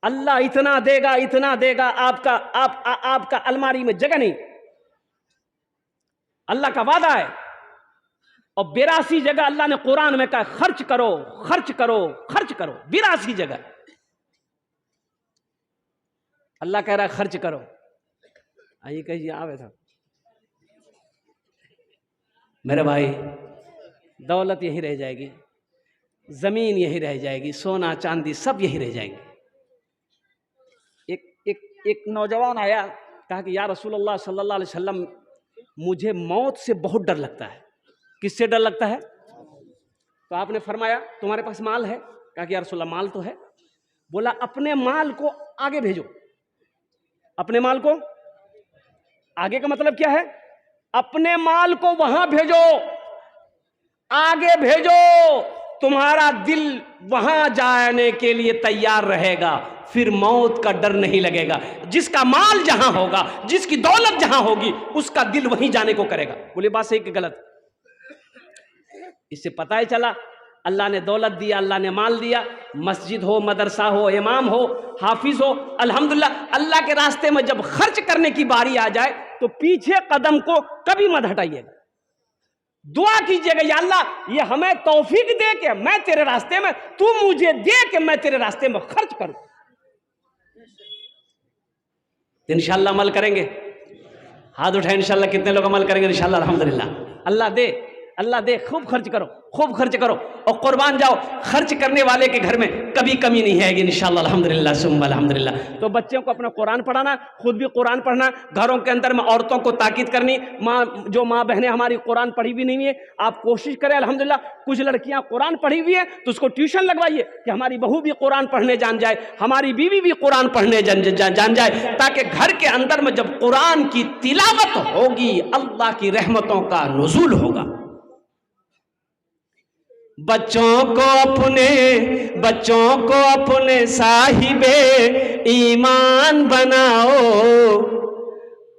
Speaker 1: अल्लाह इतना देगा, इतना देगा, आपका अलमारी में जगह नहीं। अल्लाह का वादा है, और 82 जगह अल्लाह ने कुरान में कहा खर्च करो, खर्च करो, खर्च करो, 82 जगह अल्लाह कह रहा है खर्च करो। आइए कहिए आवे था मेरे भाई, दौलत यही रह जाएगी, जमीन यही रह जाएगी, सोना चांदी सब यही रह जाएंगे। एक नौजवान आया, कहा कि या रसूलल्लाह सल्लल्लाहु अलैहि वसल्लम, मुझे मौत से बहुत डर लगता है। किससे डर लगता है? तो आपने फरमाया तुम्हारे पास माल है? कहा कि या रसूलल्लाह माल तो है। बोला अपने माल को आगे भेजो। अपने माल को आगे का मतलब क्या है? अपने माल को वहां भेजो, आगे भेजो, तुम्हारा दिल वहां जाने के लिए तैयार रहेगा, फिर मौत का डर नहीं लगेगा। जिसका माल जहां होगा, जिसकी दौलत जहां होगी, उसका दिल वहीं जाने को करेगा। बोले बात सही कि गलत? इससे पता ही चला अल्लाह ने दौलत दिया, अल्लाह ने माल दिया, मस्जिद हो, मदरसा हो, इमाम हो, हाफिज हो, अल्हम्दुलिल्लाह। अल्लाह के रास्ते में जब खर्च करने की बारी आ जाए तो पीछे कदम को कभी मत हटाइएगा, दुआ कीजिएगा या अल्लाह ये हमें तौफीक दे के मैं तेरे रास्ते में, तू मुझे दे के मैं तेरे रास्ते में खर्च करूं। इंशाअल्लाह अमल करेंगे। हाथ उठाए इंशाअल्लाह, कितने लोग अमल करेंगे इंशाअल्लाह? अल्हम्दुलिल्लाह। अल्लाह दे, अल्लाह दे, खूब खर्च करो, खूब खर्च करो और कुर्बान जाओ। खर्च करने वाले के घर में कभी कमी नहीं आएगी इंशाअल्लाह। अल्हम्दुलिल्लाह सुम्मा अल्हम्दुलिल्लाह। तो बच्चों को अपना कुरान पढ़ाना, खुद भी कुरान पढ़ना, घरों के अंदर में औरतों को ताकीद करनी। जो माँ बहनें हमारी कुरान पढ़ी भी नहीं है, आप कोशिश करें अल्हम्दुलिल्लाह। कुछ लड़कियां कुरान पढ़ी हुई है तो उसको ट्यूशन लगवाइए कि हमारी बहू भी कुरान पढ़ने जान जाए, हमारी बीवी भी कुरान पढ़ने जान जाए, ताकि घर के अंदर में जब कुरान की तिलावत होगी अल्लाह की रहमतों का नुज़ूल होगा। बच्चों को अपने साहिबे ईमान बनाओ,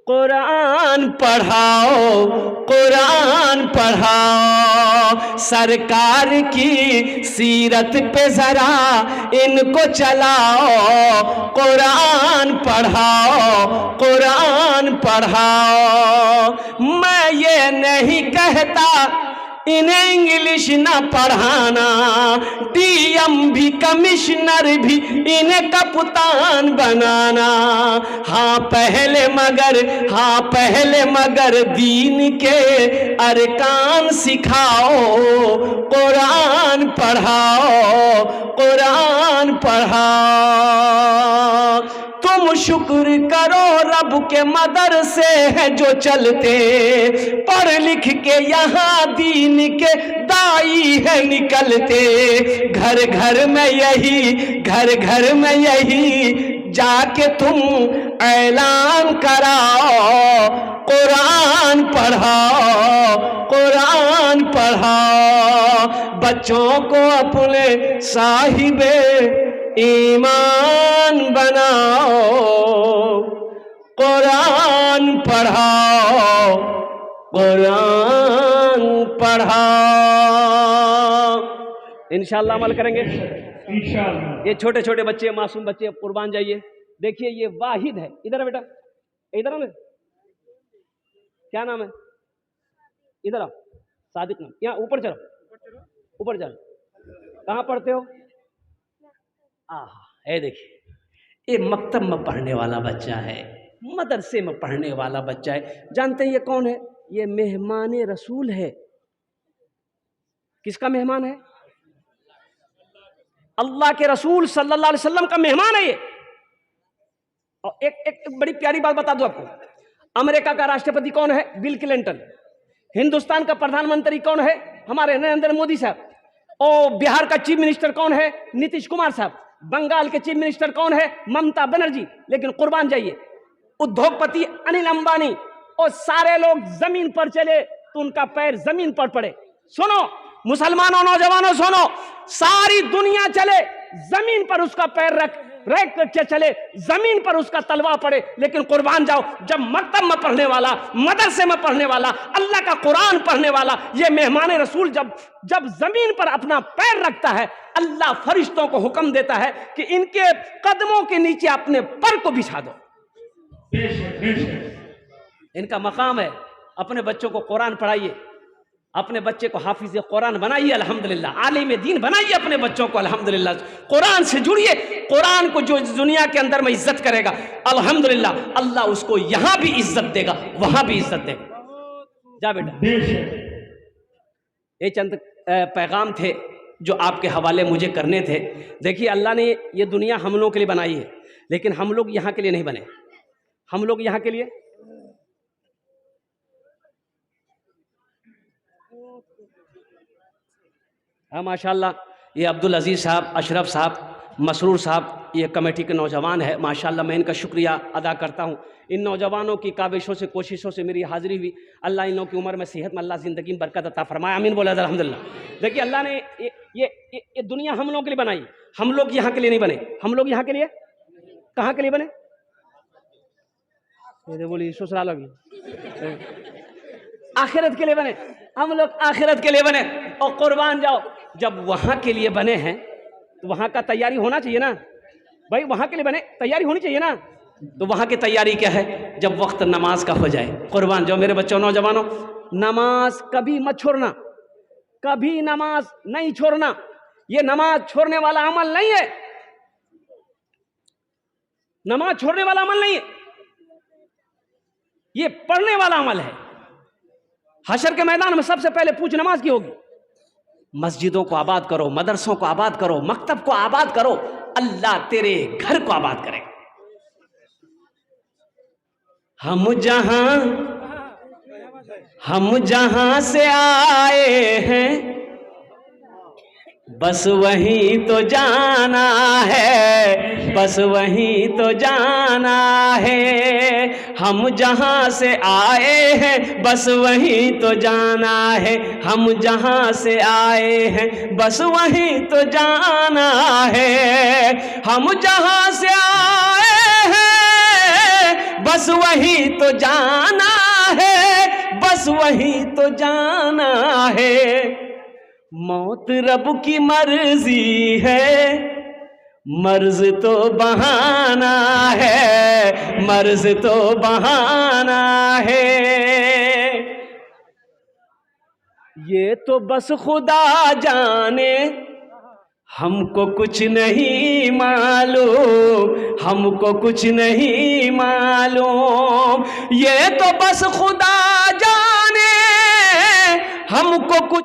Speaker 1: कुरान पढ़ाओ, कुरान पढ़ाओ। सरकार की सीरत पे जरा इनको चलाओ, कुरान पढ़ाओ, कुरान पढ़ाओ। मैं ये नहीं कहता इन्हें इंग्लिश ना पढ़ाना, डीएम भी कमिश्नर भी इन्हें कप्तान बनाना। हाँ पहले मगर दीन के अरकान सिखाओ, कुरान पढ़ाओ, कुरान पढ़ाओ। तुम शुक्र करो रब के मदरसे हैं जो चलते, पढ़ लिख के यहाँ दीन के दाई है निकलते। घर घर में यही जाके तुम ऐलान कराओ, कुरान पढ़ाओ, कुरान पढ़ाओ। बच्चों को अपने साहिबे ईमान बनाओ, कुरान पढ़ाओ, कुरान पढ़ाओ। इंशाअल्लाह अमल करेंगे
Speaker 2: इंशाअल्लाह।
Speaker 1: ये छोटे छोटे बच्चे, मासूम बच्चे, कुर्बान जाइए। देखिए ये वाहिद है, इधर है बेटा, इधर है। क्या नाम है? इधर आओ, सादिक नाम, यहाँ ऊपर चलो, ऊपर चलो। कहाँ पढ़ते हो? ये देखिए, ये मकतब में पढ़ने वाला बच्चा है, मदरसे में पढ़ने वाला बच्चा है। जानते हैं ये कौन है? ये मेहमान रसूल है। किसका मेहमान है? अल्लाह के रसूल सल्लल्लाहु अलैहि वसल्लम का मेहमान है ये। और एक बड़ी प्यारी बात बता दूं आपको, अमेरिका का राष्ट्रपति कौन है? Bill Clinton. हिंदुस्तान का प्रधानमंत्री कौन है? हमारे नरेंद्र मोदी साहब। और बिहार का चीफ मिनिस्टर कौन है? नीतीश कुमार साहब। बंगाल के चीफ मिनिस्टर कौन है? ममता बनर्जी। लेकिन कुर्बान जाइए, उद्योगपति अनिल अंबानी और सारे लोग जमीन पर चले तो उनका पैर जमीन पर पड़े। सुनो मुसलमानों, नौजवानों सुनो, सारी दुनिया चले जमीन पर उसका पैर रख के चले, जमीन पर उसका तलवा पड़े, लेकिन कुर्बान जाओ, जब मकतब में पढ़ने वाला, मदरसे में पढ़ने वाला, अल्लाह का कुरान पढ़ने वाला, ये मेहमान रसूल जब जमीन पर अपना पैर रखता है, अल्लाह फरिश्तों को हुक्म देता है कि इनके कदमों के नीचे अपने पर को बिछा दो। इनका मकाम है। अपने बच्चों को कुरान पढ़ाइए, अपने बच्चे को हाफिज कुरान बनाइए, अल्हम्दुलिल्लाह, आलिम दीन बनाइए अपने बच्चों को, अल्हम्दुलिल्लाह, कुरान से जुड़िए। कुरान को जो दुनिया के अंदर में इज्जत करेगा, अल्हम्दुलिल्लाह, अल्लाह उसको यहां भी इज्जत देगा, वहां भी इज्जत देगा। जा बेटा, ये चंद पैगाम थे जो आपके हवाले मुझे करने थे। देखिए, अल्लाह ने ये दुनिया हम लोगों के लिए बनाई है, लेकिन हम लोग यहाँ के लिए नहीं बने। हम लोग यहाँ के लिए हाँ माशाल्लाह, ये अब्दुल अजीज़ साहब, अशरफ साहब, मसरूर साहब, ये कमेटी के नौजवान है माशाल्लाह। मैं इनका शुक्रिया अदा करता हूँ। इन नौजवानों की काविशों से, कोशिशों से मेरी हाज़िरी हुई। अल्लाह इन लोगों की उम्र में, सेहत में अल्लाह ज़िंदगी में बरकत अता फरमाया। आमीन बोला अल्हम्दुलिल्लाह। देखिए, अल्लाह ने ये दुनिया हम लोगों के लिए बनाई, हम लोग यहाँ के लिए नहीं बने। हम लोग यहाँ के लिए कहाँ के लिए बने? बोलिए ससुराल आखिरत के लिए बने। हम लोग आखिरत के लिए बने। और कुर्बान जाओ, जब वहां के लिए बने हैं तो वहां का तैयारी होना चाहिए ना भाई। वहां के लिए बने, तैयारी होनी चाहिए ना। तो वहां की तैयारी क्या है? जब वक्त नमाज का हो जाए, कुर्बान जाओ मेरे बच्चों, नौजवानों, नमाज कभी मत छोड़ना, कभी नमाज नहीं छोड़ना। ये नमाज छोड़ने वाला अमल नहीं है, नमाज छोड़ने वाला अमल नहीं है, ये पढ़ने वाला अमल है। हशर के मैदान में सबसे पहले पूछ नमाज की होगी। मस्जिदों को आबाद करो, मदरसों को आबाद करो, मकतब को आबाद करो, अल्लाह तेरे घर को आबाद करेगा। हम जहां से आए हैं, बस वहीं तो जाना है, बस वहीं तो जाना है। हम जहां से आए हैं, बस वहीं तो जाना है। हम जहां से आए हैं, बस वहीं तो जाना है। हम जहां से आए हैं, बस वहीं तो जाना है, बस वहीं तो जाना है। मौत रब की मर्जी है, मर्ज तो बहाना है, मर्ज तो बहाना है। ये तो बस खुदा जाने, हमको कुछ नहीं मालूम, हमको कुछ नहीं मालूम। ये तो बस खुदा जाने, हमको कुछ